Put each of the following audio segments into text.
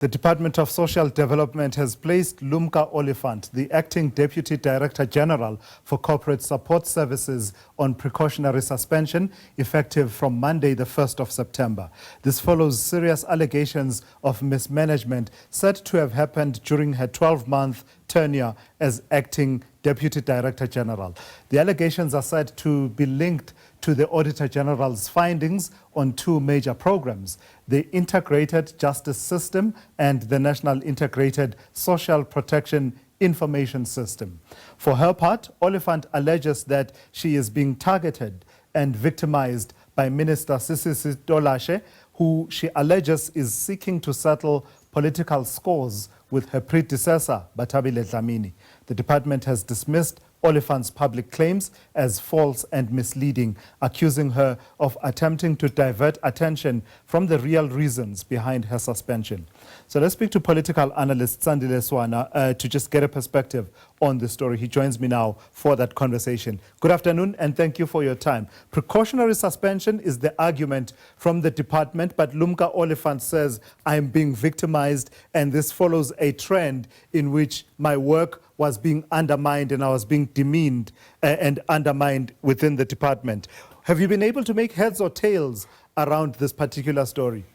The Department of Social Development has placed Lumka Oliphant, the Acting Deputy Director-General for Corporate Support Services, on precautionary suspension effective from Monday, the 1st of September. This follows serious allegations of mismanagement said to have happened during her 12-month tenure as Acting Deputy Director-General. The allegations are said to be linked to the Auditor-General's findings on two major programs, the Integrated Justice System and the National Integrated Social Protection Information System. For her part, Oliphant alleges that she is being targeted and victimized by Minister Sisisi Tolashe, who she alleges is seeking to settle political scores with her predecessor, Bathabile Dlamini. The department has dismissed Oliphant's public claims as false and misleading, accusing her of attempting to divert attention from the real reasons behind her suspension. So let's speak to political analyst Swana to just get a perspective on the story. He joins me now for that conversation. Good afternoon and thank you for your time. Precautionary suspension is the argument from the department, but Lumka Oliphant says I am being victimized and this follows a trend in which my work was being undermined and I was being demeaned and undermined within the department. Have you been able to make heads or tails around this particular story?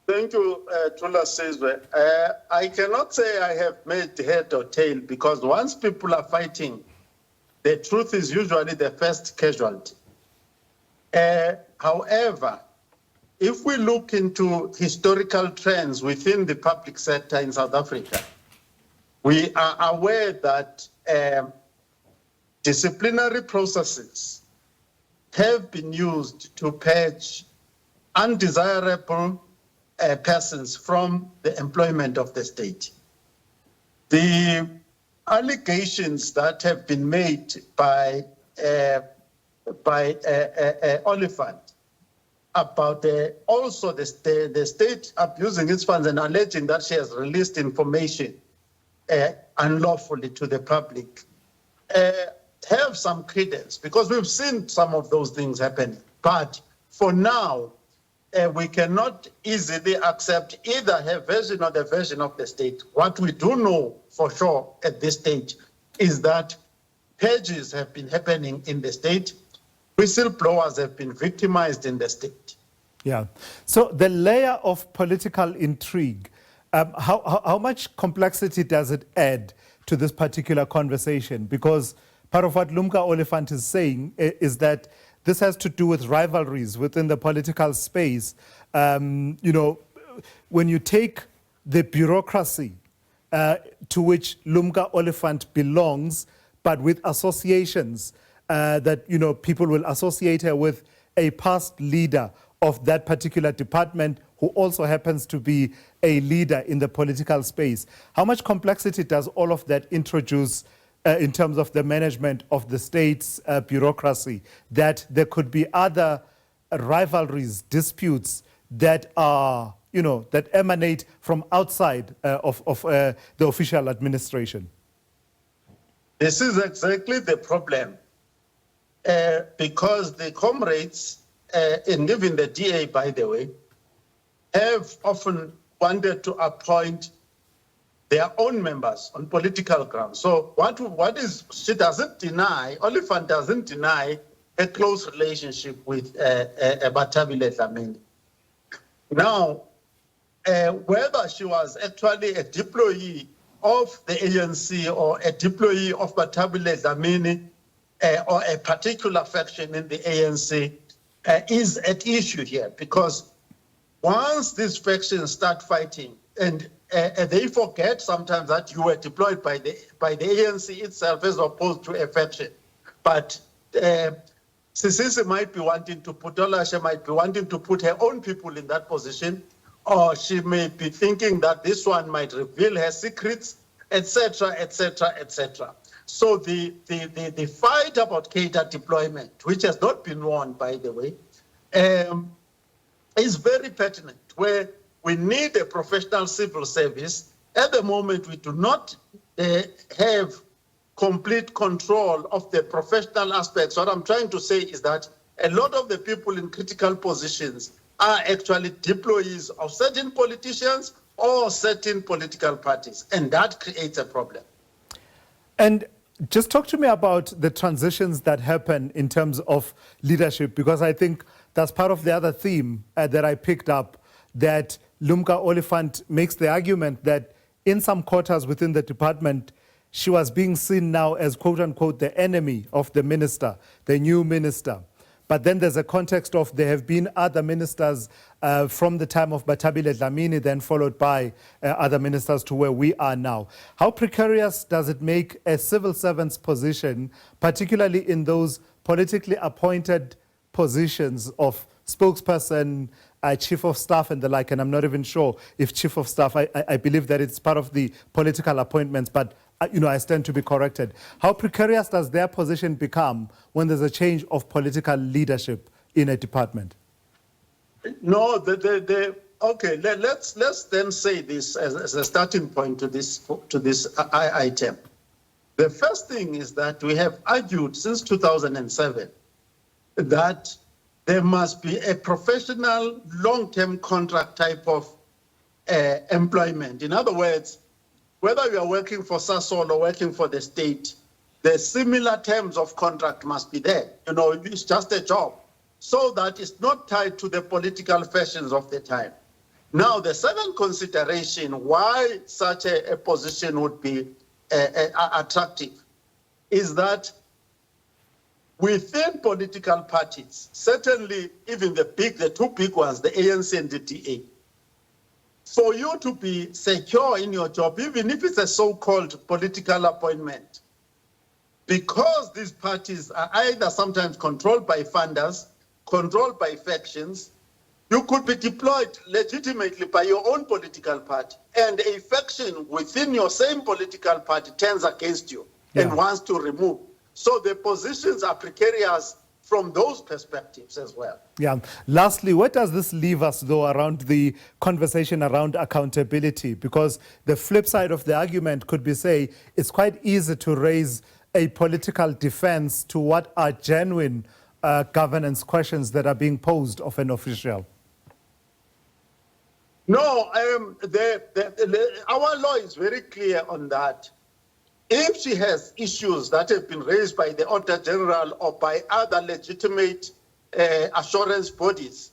Thank you, Tolashe. I cannot say I have made head or tail because once people are fighting, the truth is usually the first casualty. However, if we look into historical trends within the public sector in South Africa, we are aware that disciplinary processes have been used to purge undesirable persons from the employment of the state. The allegations that have been made by Oliphant about also the state abusing its funds and alleging that she has released information unlawfully to the public have some credence because we've seen some of those things happening. But for now, we cannot easily accept either her version or the version of the state. What we do know for sure at this stage is that purges have been happening in the state. Whistleblowers have been victimized in the state. Yeah. So the layer of political intrigue, how much complexity does it add to this particular conversation? Because part of what Lumka Oliphant is saying is that this has to do with rivalries within the political space. You know, when you take the bureaucracy to which Lumka Oliphant belongs, but with associations that, you know, people will associate her with a past leader of that particular department who also happens to be a leader in the political space. How much complexity does all of that introduce in terms of the management of the state's bureaucracy, that there could be other rivalries, disputes that are, you know, that emanate from outside of the official administration? This is exactly the problem, because the comrades, and even the DA, by the way, have often wanted to appoint their own members on political grounds. So she doesn't deny, Oliphant doesn't deny a close relationship with Bathabile Dlamini. Now, whether she was actually a deployee of the ANC or a deployee of Bathabile Dlamini or a particular faction in the ANC is at issue here, because once these factions start fighting, and they forget sometimes that you were deployed by the ANC itself as opposed to a faction. But Sisisi might be wanting to put, Tolashe might be wanting to put her own people in that position, or she may be thinking that this one might reveal her secrets, etc., etc., etc. So the fight about cadre deployment, which has not been won, by the way, is very pertinent, where we need a professional civil service. At the moment, we do not have complete control of the professional aspects. What I'm trying to say is that a lot of the people in critical positions are actually deployees of certain politicians or certain political parties, and that creates a problem. And just talk to me about the transitions that happen in terms of leadership, because I think that's part of the other theme that I picked up, that Lumka Oliphant makes the argument that in some quarters within the department, she was being seen now as, quote unquote, the enemy of the minister, the new minister. But then there's a context of there have been other ministers from the time of Bathabile Dlamini, then followed by other ministers to where we are now. How precarious does it make a civil servant's position, particularly in those politically appointed positions of spokesperson, chief of staff and the like? And I'm not even sure if chief of staff, I believe that it's part of the political appointments, but I stand to be corrected. How precarious does their position become when there's a change of political leadership in a department? No, okay. Let's then say this as a starting point to this item. The first thing is that we have argued since 2007 that there must be a professional long-term contract type of employment. In other words, whether you are working for Sasol or working for the state, the similar terms of contract must be there. It's just a job, so that it's not tied to the political fashions of the time. Now, the second consideration why such a position would be attractive is that within political parties, certainly even the two big ones, the ANC and the DA, for you to be secure in your job, even if it's a so-called political appointment, because these parties are either sometimes controlled by funders, controlled by factions, you could be deployed legitimately by your own political party, and a faction within your same political party turns against you and wants to remove. So the positions are precarious from those perspectives as well. Yeah. Lastly, where does this leave us, though, around the conversation around accountability? Because the flip side of the argument could be, say, it's quite easy to raise a political defense to what are genuine governance questions that are being posed of an official. No, our law is very clear on that. If she has issues that have been raised by the Auditor-General or by other legitimate assurance bodies,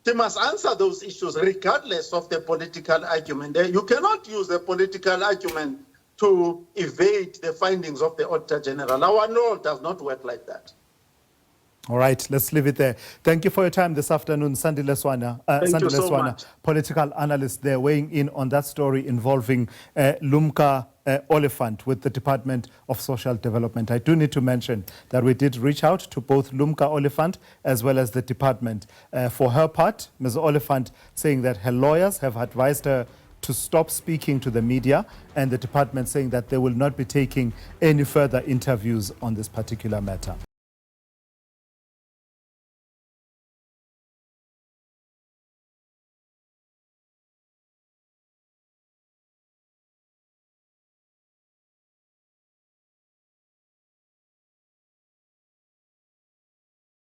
she must answer those issues regardless of the political argument. You cannot use the political argument to evade the findings of the Auditor-General. Our law does not work like that. All right, let's leave it there. Thank you for your time this afternoon, Sandile Swana. Thank you so much. Political analyst there, weighing in on that story involving Lumka Oliphant with the Department of Social Development. I do need to mention that we did reach out to both Lumka Oliphant as well as the department. For her part, Ms. Oliphant saying that her lawyers have advised her to stop speaking to the media, and the department saying that they will not be taking any further interviews on this particular matter.